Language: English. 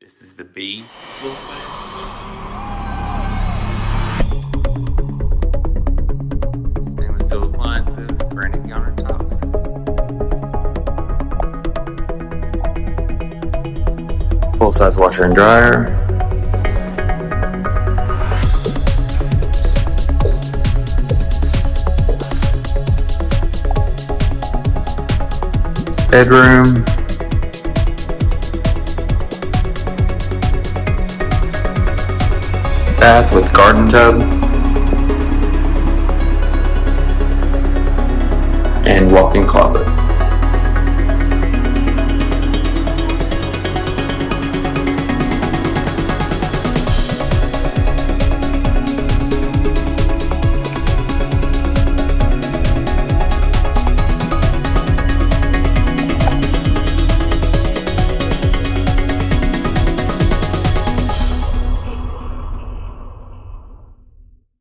This is the B floor plan. Stainless steel appliances, granite countertops. Full-size washer and dryer. Bedroom. Bath with garden tub. And walk-in closet.